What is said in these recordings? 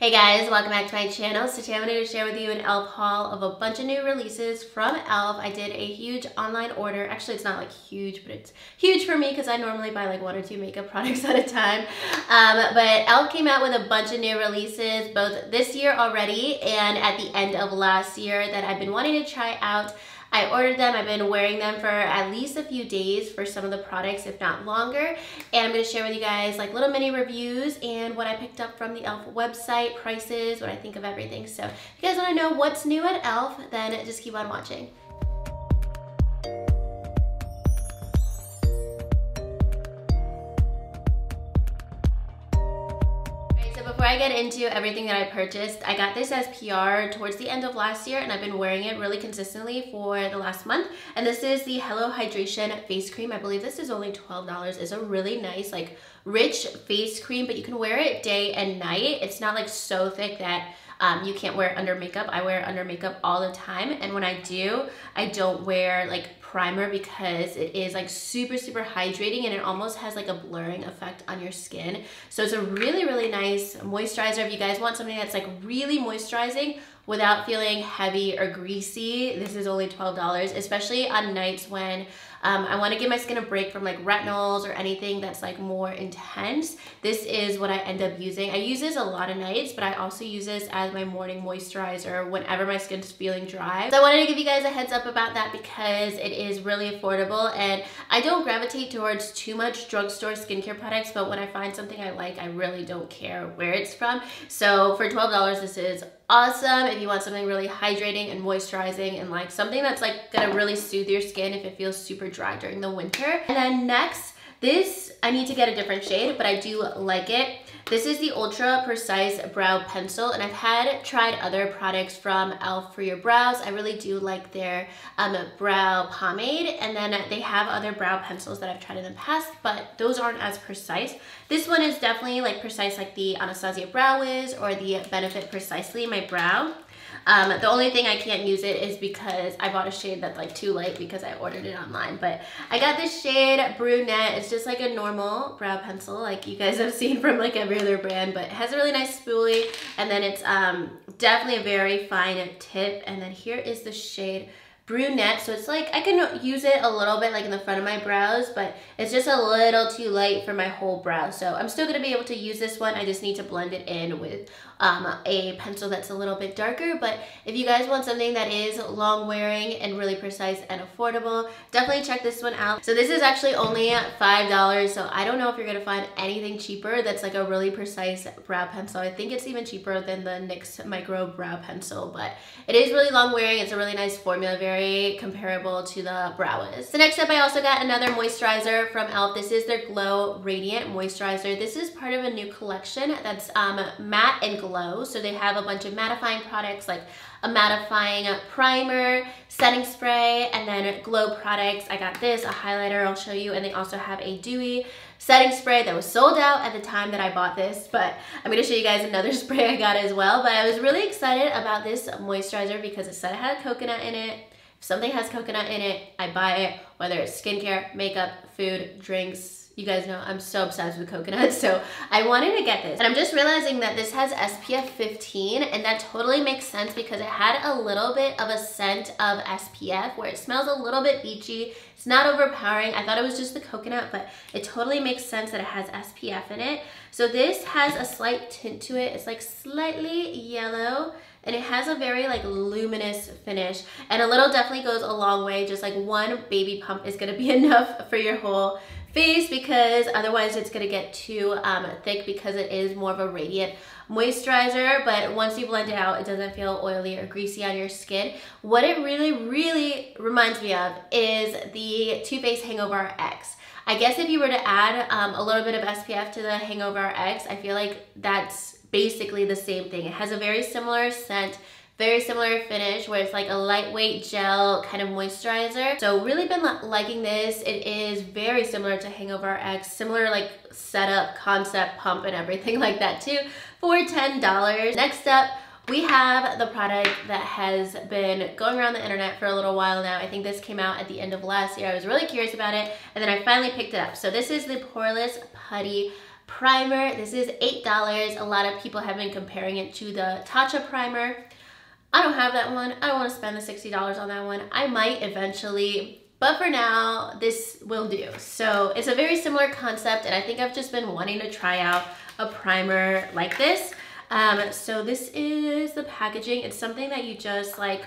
Hey guys, welcome back to my channel. So today I'm going to share with you an e.l.f. haul of a bunch of new releases from e.l.f. I did a huge online order. Actually, it's not like huge, but it's huge for me because I normally buy like 1 or 2 makeup products at a time. But e.l.f. came out with a bunch of new releases both this year already and at the end of last year that I've been wanting to try out. I ordered them, I've been wearing them for at least a few days for some of the products, if not longer. And I'm gonna share with you guys like little mini reviews and what I picked up from the e.l.f. website, prices, what I think of everything. So if you guys wanna know what's new at e.l.f., then just keep on watching. Before I get into everything that I purchased, I got this as PR towards the end of last year and I've been wearing it really consistently for the last month. And this is the Hello Hydration Face Cream. I believe this is only $12. It's a really nice, like rich face cream, but you can wear it day and night. It's not like so thick that you can't wear it under makeup. I wear it under makeup all the time. And when I do, I don't wear like primer because it is like super hydrating and it almost has like a blurring effect on your skin. So it's a really nice moisturizer. If you guys want something that's like really moisturizing without feeling heavy or greasy, this is only $12, especially on nights when I want to give my skin a break from like retinols or anything that's like more intense. This is what I end up using. I use this a lot of nights, but I also use this as my morning moisturizer whenever my skin's feeling dry. So I wanted to give you guys a heads up about that because it is really affordable and I don't gravitate towards too much drugstore skincare products, but when I find something I like, I really don't care where it's from. So for $12, this is awesome if you want something really hydrating and moisturizing and like something that's like gonna really soothe your skin if it feels super dry during the winter. And then next, this, I need to get a different shade, but I do like it. This is the Ultra Precise Brow Pencil, and I've tried other products from e.l.f. for your brows. I really do like their brow pomade, and then they have other brow pencils that I've tried in the past, but those aren't as precise. This one is definitely like precise like the Anastasia Brow Wiz or the Benefit Precisely My Brow. The only thing I can't use it is because I bought a shade that's like too light because I ordered it online. But I got this shade Brunette. It's just like a normal brow pencil like you guys have seen from like every other brand, but it has a really nice spoolie, and then it's definitely a very fine tip. And then here is the shade Brunette. So it's like I can use it a little bit like in the front of my brows, but it's just a little too light for my whole brow. So I'm still gonna be able to use this one. I just need to blend it in with a pencil that's a little bit darker. But if you guys want something that is long wearing and really precise and affordable, definitely check this one out. So this is actually only $5, so I don't know if you're gonna find anything cheaper that's like a really precise brow pencil. I think it's even cheaper than the NYX Micro Brow Pencil, but it is really long wearing. It's a really nice formula, very comparable to the Brow Wiz. So next up, I also got another moisturizer from e.l.f. This is their Glow Radiant Moisturizer. This is part of a new collection that's matte and glow. So they have a bunch of mattifying products like a mattifying primer, setting spray, and then glow products. I got this, a highlighter I'll show you, and they also have a dewy setting spray that was sold out at the time that I bought this, but I'm gonna show you guys another spray I got as well. But I was really excited about this moisturizer because it said it had coconut in it. If something has coconut in it, I buy it, whether it's skincare, makeup, food, drinks. You guys know I'm so obsessed with coconut, so I wanted to get this. And I'm just realizing that this has SPF 15, and that totally makes sense because it had a little bit of a scent of SPF where it smells a little bit beachy. It's not overpowering. I thought it was just the coconut, but it totally makes sense that it has SPF in it. So this has a slight tint to it. It's like slightly yellow, and it has a very like luminous finish, and a little definitely goes a long way. Just like one baby pump is gonna be enough for your whole face because otherwise it's gonna get too thick because it is more of a radiant moisturizer. But once you blend it out, it doesn't feel oily or greasy on your skin. What it really reminds me of is the Too Faced Hangover X. I guess if you were to add a little bit of SPF to the Hangover X, I feel like that's basically the same thing. It has a very similar scent, very similar finish where it's like a lightweight gel kind of moisturizer. So really been liking this. It is very similar to Hangover X, similar like setup, concept, pump, and everything like that too for $10. Next up, we have the product that has been going around the internet for a little while now. I think this came out at the end of last year. I was really curious about it, and then I finally picked it up. So this is the Poreless Putty primer. This is $8. A lot of people have been comparing it to the Tatcha primer. I don't have that one. I don't want to spend the $60 on that one. I might eventually, but for now, this will do. So it's a very similar concept, and I think I've just been wanting to try out a primer like this. So this is the packaging. It's something that you just like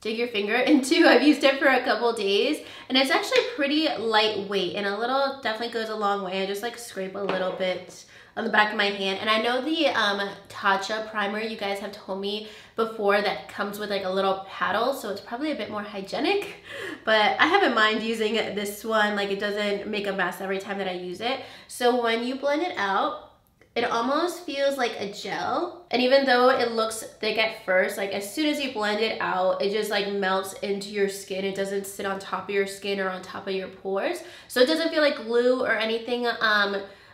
dig your finger into. I've used it for a couple days, and it's actually pretty lightweight, and a little definitely goes a long way. I just like scrape a little bit on the back of my hand. And I know the Tatcha primer, you guys have told me before, that comes with like a little paddle, so it's probably a bit more hygienic, but I haven't mind using this one. Like, it doesn't make a mess every time that I use it. So when you blend it out, it almost feels like a gel. And even though it looks thick at first, like as soon as you blend it out, it just like melts into your skin. It doesn't sit on top of your skin or on top of your pores. So it doesn't feel like glue or anything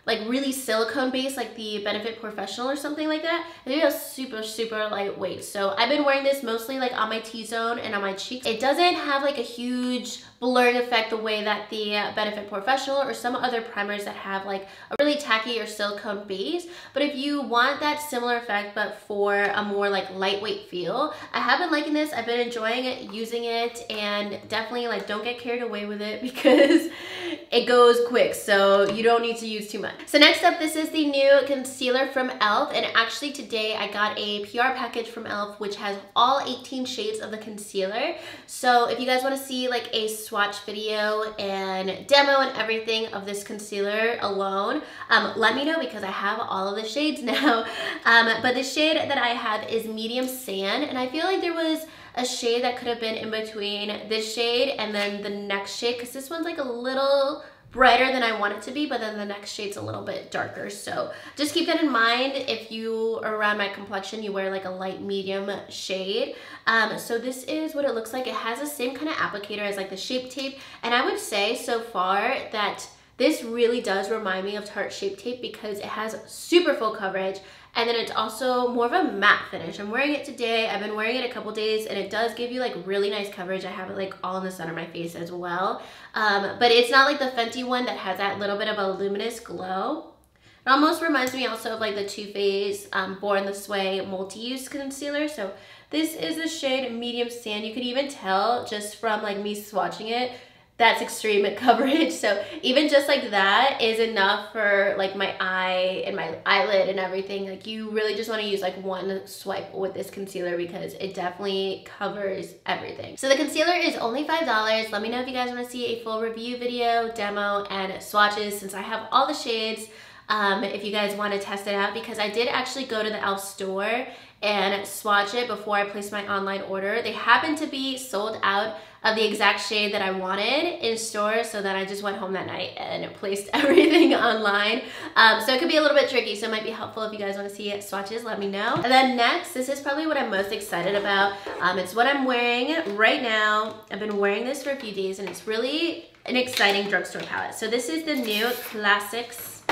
like really silicone based like the Benefit Professional or something like that. It feels super, super lightweight. So I've been wearing this mostly like on my T-zone and on my cheeks. It doesn't have like a huge blurring effect the way that the Benefit Professional or some other primers that have like a really tacky or silicone base. But if you want that similar effect but for a more like lightweight feel, I have been liking this. I've been enjoying it, using it, and definitely like don't get carried away with it because it goes quick, so you don't need to use too much. So next up, this is the new concealer from e.l.f. and actually today I got a PR package from e.l.f. which has all 18 shades of the concealer. So if you guys want to see like a swatch video and demo and everything of this concealer alone, let me know because I have all of the shades now. But the shade that I have is medium sand, and I feel like there was a shade that could have been in between this shade and then the next shade, because this one's like a little brighter than I want it to be, but then the next shade's a little bit darker. So just keep that in mind if you are around my complexion, you wear like a light medium shade. So this is what it looks like. It has the same kind of applicator as like the Shape Tape, and I would say so far that this really does remind me of Tarte Shape Tape because it has super full coverage, and then it's also more of a matte finish. I'm wearing it today. I've been wearing it a couple days, and it does give you like really nice coverage. I have it like all in the center of my face as well. But it's not like the Fenty one that has that little bit of a luminous glow. It almost reminds me also of like the Too Faced Born This Way multi-use concealer. So this is the shade medium sand. You could even tell just from like me swatching it, that's extreme coverage. So even just like that is enough for like my eye and my eyelid and everything. Like you really just want to use like one swipe with this concealer because it definitely covers everything. So the concealer is only $5. Let me know if you guys want to see a full review video, demo, and swatches since I have all the shades. If you guys want to test it out, because I did actually go to the e.l.f. store and swatch it before I placed my online order. They happened to be sold out of the exact shade that I wanted in store, so then I just went home that night and placed everything online. So it could be a little bit tricky, so it might be helpful if you guys want to see swatches, let me know. And then next, this is probably what I'm most excited about. It's what I'm wearing right now. I've been wearing this for a few days, and it's really an exciting drugstore palette. So this is the new Classics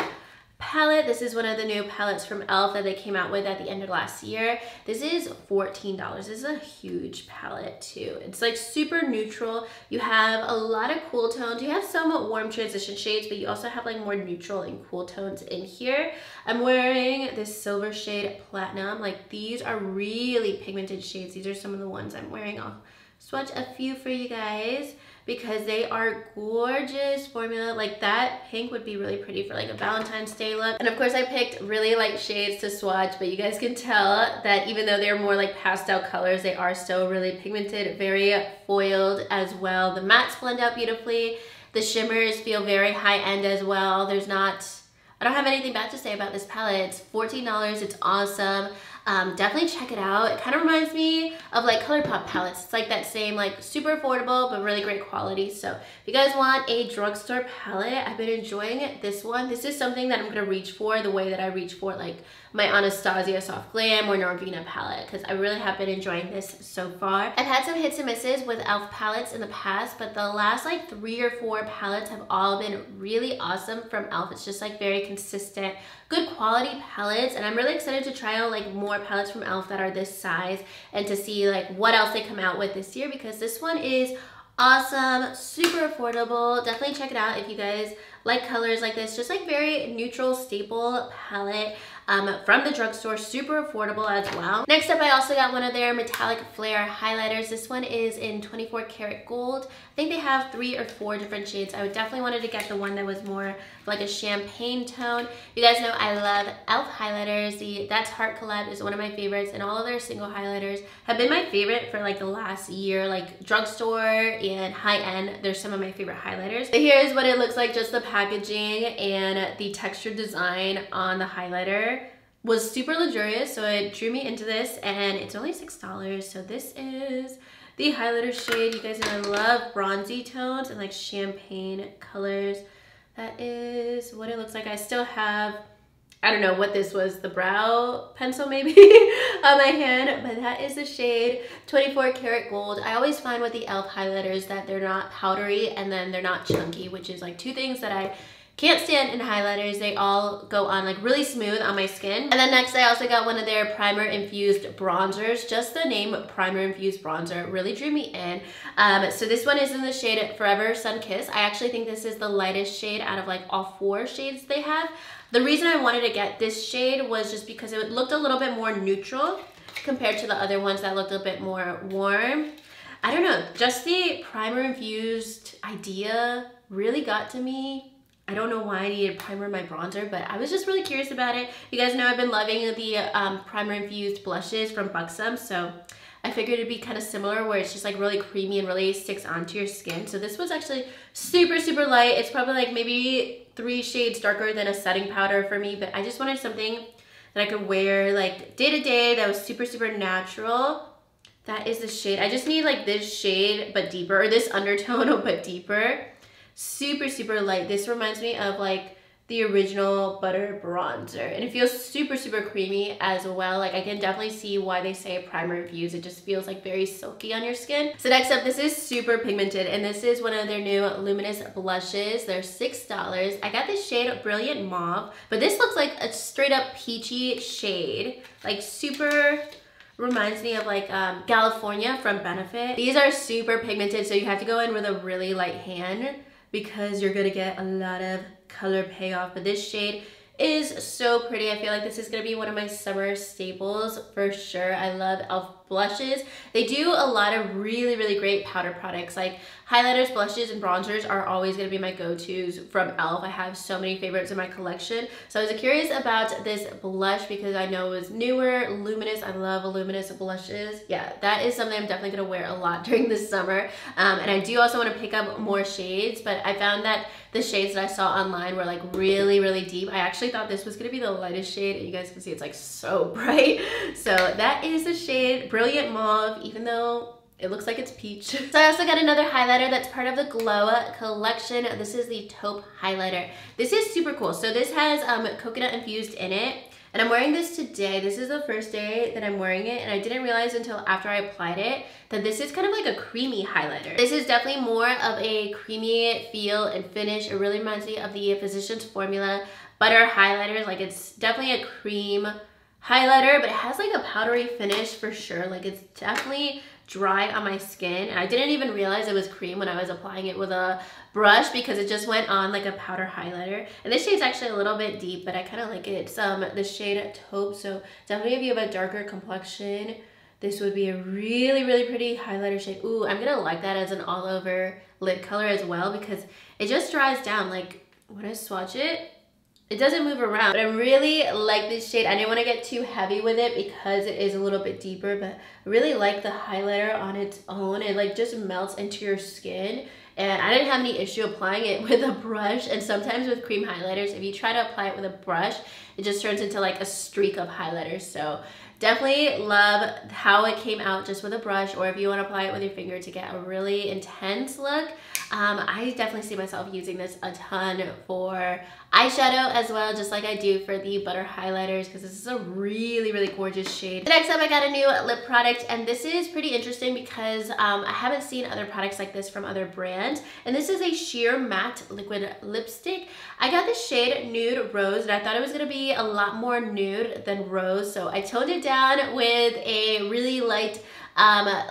palette. This is one of the new palettes from e.l.f. that they came out with at the end of last year. This is $14. This is a huge palette too. It's like super neutral. You have a lot of cool tones. You have some warm transition shades, but you also have like more neutral and cool tones in here. I'm wearing this silver shade Platinum. Like these are really pigmented shades. These are some of the ones I'm wearing. I'll swatch a few for you guys because they are gorgeous formula. Like that pink would be really pretty for like a Valentine's Day look. And of course I picked really light shades to swatch, but you guys can tell that even though they're more like pastel colors, they are still really pigmented, very foiled as well. The mattes blend out beautifully. The shimmers feel very high end as well. I don't have anything bad to say about this palette. It's $14, it's awesome. Definitely check it out. It kind of reminds me of like ColourPop palettes. It's like that same like super affordable but really great quality. So if you guys want a drugstore palette, I've been enjoying this one. This is something that I'm gonna reach for the way that I reach for like my Anastasia Soft Glam or Norvina palette, because I really have been enjoying this so far. I've had some hits and misses with e.l.f. palettes in the past, but the last like 3 or 4 palettes have all been really awesome from e.l.f. It's just like very consistent, good quality palettes, and I'm really excited to try out like more palettes from e.l.f. that are this size and to see like what else they come out with this year, because this one is Awesome, super affordable. Definitely check it out if you guys like colors like this. Just like very neutral staple palette from the drugstore, super affordable as well. Next up, I also got one of their metallic flare highlighters. This one is in 24 karat gold. I think they have 3 or 4 different shades. I would definitely wanted to get the one that was more like a champagne tone. You guys know I love e.l.f. highlighters. The That's Heart collab is one of my favorites, and all of their single highlighters have been my favorite for like the last year. Like drugstore and high-end, there's some of my favorite highlighters. But here's what it looks like, just the packaging and the textured design on the highlighter was super luxurious, so it drew me into this, and it's only $6. So this is the highlighter shade. You guys know I love bronzy tones and like champagne colors. That is what it looks like. I still have, I don't know what this was, the brow pencil maybe on my hand, but that is the shade 24 karat gold. I always find with the e.l.f. highlighters that they're not powdery and then they're not chunky, which is like 2 things that I can't stand in highlighters. They all go on like really smooth on my skin. And then next I also got one of their primer infused bronzers. Just the name primer infused bronzer really drew me in. So this one is in the shade Forever Sun Kiss. I actually think this is the lightest shade out of like all 4 shades they have. The reason I wanted to get this shade was just because it looked a little bit more neutral compared to the other ones that looked a bit more warm. I don't know, just the primer infused idea really got to me. I don't know why I needed primer in my bronzer, but I was just really curious about it. You guys know I've been loving the primer infused blushes from Buxom, so I figured it'd be kind of similar where it's just like really creamy and really sticks onto your skin. So this was actually super, super light. It's probably like maybe 3 shades darker than a setting powder for me, but I just wanted something that I could wear like day to day that was super, super natural. That is the shade. I just need like this shade but deeper, or this undertone but deeper. Super, super light. This reminds me of like the original butter bronzer, and it feels super, super creamy as well. Like I can definitely see why they say primer infused. It just feels like very silky on your skin. So next up, this is super pigmented, and this is one of their new luminous blushes. They're $6. I got this shade Brilliant Mauve, but this looks like a straight up peachy shade, like super reminds me of like California from Benefit. These are super pigmented, so you have to go in with a really light hand because you're gonna get a lot of color payoff. But this shade is so pretty. I feel like this is gonna be one of my summer staples for sure. I love e.l.f. blushes. They do a lot of really, really great powder products. Like highlighters, blushes, and bronzers are always gonna be my go-tos from e.l.f. I have so many favorites in my collection. So I was curious about this blush because I know it was newer, luminous. I love luminous blushes. Yeah, that is something I'm definitely gonna wear a lot during the summer. And I do also wanna pick up more shades, but I found that the shades that I saw online were like really, really deep. I actually thought this was gonna be the lightest shade, and you guys can see it's like so bright. So that is the shade Brilliant Mauve, even though it looks like it's peach. So I also got another highlighter that's part of the Glow collection. This is the Taupe highlighter. This is super cool. So this has coconut infused in it, and I'm wearing this today. This is the first day that I'm wearing it, and I didn't realize until after I applied it that this is kind of like a creamy highlighter. This is definitely more of a creamy feel and finish. It really reminds me of the Physicians Formula butter highlighters. Like it's definitely a cream highlighter, but it has like a powdery finish for sure. Like it's definitely dry on my skin, and I didn't even realize it was cream when I was applying it with a brush because it just went on like a powder highlighter. And this shade's actually a little bit deep, but I kind of like it. It's the shade Taupe, so definitely if you have a darker complexion, this would be a really, really pretty highlighter shade. Ooh, I'm gonna like that as an all over lid color as well because it just dries down. Like when I swatch it, it doesn't move around, but I really like this shade. I didn't want to get too heavy with it because it is a little bit deeper, but I really like the highlighter on its own. It like just melts into your skin, and I didn't have any issue applying it with a brush. And sometimes with cream highlighters, if you try to apply it with a brush, it just turns into like a streak of highlighter. So definitely love how it came out just with a brush, or if you want to apply it with your finger to get a really intense look. I definitely see myself using this a ton for eyeshadow as well, just like I do for the butter highlighters, because this is a really, really gorgeous shade. Next up, I got a new lip product, and this is pretty interesting because I haven't seen other products like this from other brands, and this is a sheer matte liquid lipstick. I got the shade Nude Rose, and I thought it was going to be a lot more nude than rose, so I toned it down with a really light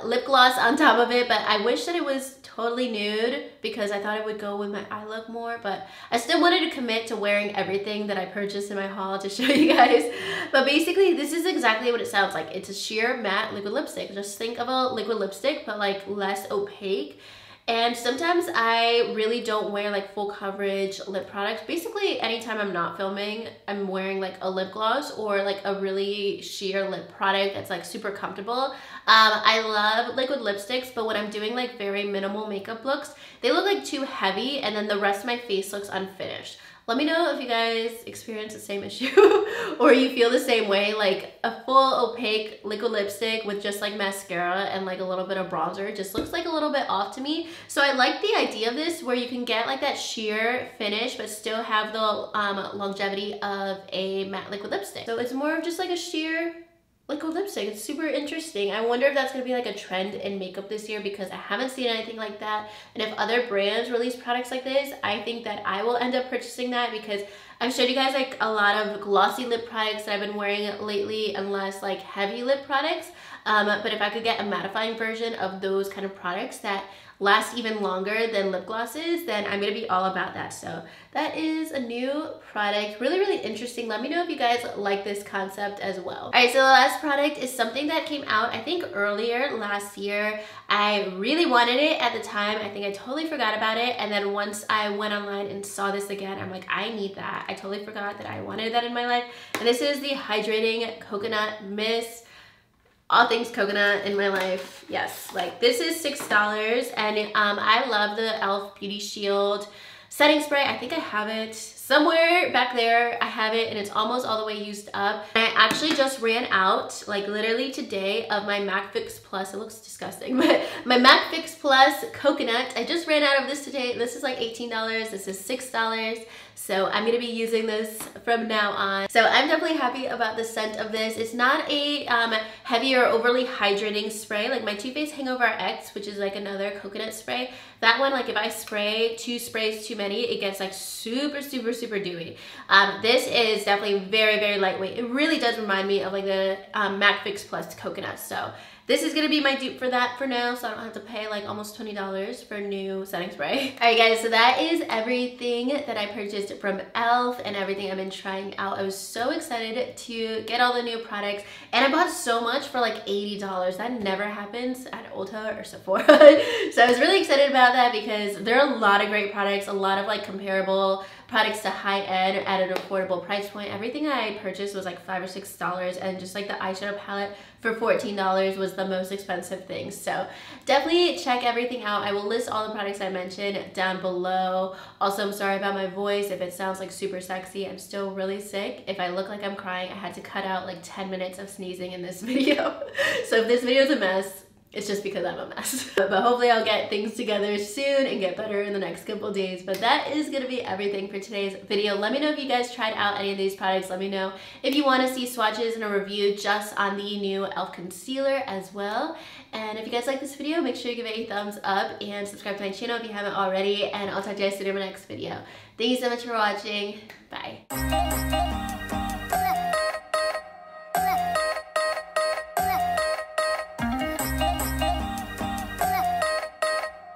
lip gloss on top of it, but I wish that it was totally nude because I thought it would go with my eye look more, but I still wanted to commit to wearing everything that I purchased in my haul to show you guys. But basically, this is exactly what it sounds like. It's a sheer matte liquid lipstick. Just think of a liquid lipstick, but like less opaque. And sometimes I really don't wear like full coverage lip products. Basically, anytime I'm not filming, I'm wearing like a lip gloss or like a really sheer lip product that's like super comfortable. I love liquid lipsticks, but when I'm doing like very minimal makeup looks, they look like too heavy and then the rest of my face looks unfinished. Let me know if you guys experience the same issue or you feel the same way. Like a full opaque liquid lipstick with just like mascara and like a little bit of bronzer just looks like a little bit off to me. So I like the idea of this where you can get like that sheer finish but still have the longevity of a matte liquid lipstick. So it's more of just like a sheer liquid lipstick. It's super interesting. I wonder if that's gonna be like a trend in makeup this year because I haven't seen anything like that. And if other brands release products like this, I think that I will end up purchasing that because I've showed you guys like a lot of glossy lip products that I've been wearing lately and less like heavy lip products. But if I could get a mattifying version of those kind of products that last even longer than lip glosses, then I'm gonna be all about that. So that is a new product, really, really interesting. Let me know if you guys like this concept as well. All right, so the last product is something that came out, I think earlier last year. I really wanted it at the time. I think I totally forgot about it. And then once I went online and saw this again, I'm like, I need that. I totally forgot that I wanted that in my life. And this is the Hydrating Coconut Mist. All things coconut in my life. Yes, like this is $6 and I love the e.l.f. Beauty Shield setting spray. I think I have it somewhere back there. I have it and it's almost all the way used up. And I actually just ran out, like literally today, of my MAC Fix Plus. It looks disgusting, but my MAC Fix Plus coconut. I just ran out of this today. This is like $18. This is $6. So I'm gonna be using this from now on. So I'm definitely happy about the scent of this. It's not a heavy or overly hydrating spray. Like my Too Faced Hangover X, which is like another coconut spray. That one, like if I spray 2 sprays too many, it gets like super, super, super dewy. This is definitely very, very lightweight. It really does remind me of like the MAC Fix Plus coconut. So this is gonna be my dupe for that for now, so I don't have to pay like almost $20 for new setting spray. All right guys, so that is everything that I purchased from e.l.f. and everything I've been trying out. I was so excited to get all the new products and I bought so much for like $80. That never happens at Ulta or Sephora. So I was really excited about that because there are a lot of great products, a lot of like comparable products to high-end at an affordable price point. Everything I purchased was like $5 or $6 and just like the eyeshadow palette for $14 was the most expensive thing. So definitely check everything out. I will list all the products I mentioned down below. Also, I'm sorry about my voice. If it sounds like super sexy, I'm still really sick. If I look like I'm crying, I had to cut out like 10 minutes of sneezing in this video. So if this video is a mess, it's just because I'm a mess. But hopefully I'll get things together soon and get better in the next couple days. But that is gonna be everything for today's video. Let me know if you guys tried out any of these products. Let me know if you wanna see swatches and a review just on the new e.l.f. concealer as well. And if you guys like this video, make sure you give it a thumbs up and subscribe to my channel if you haven't already. And I'll talk to you guys soon in my next video. Thank you so much for watching. Bye.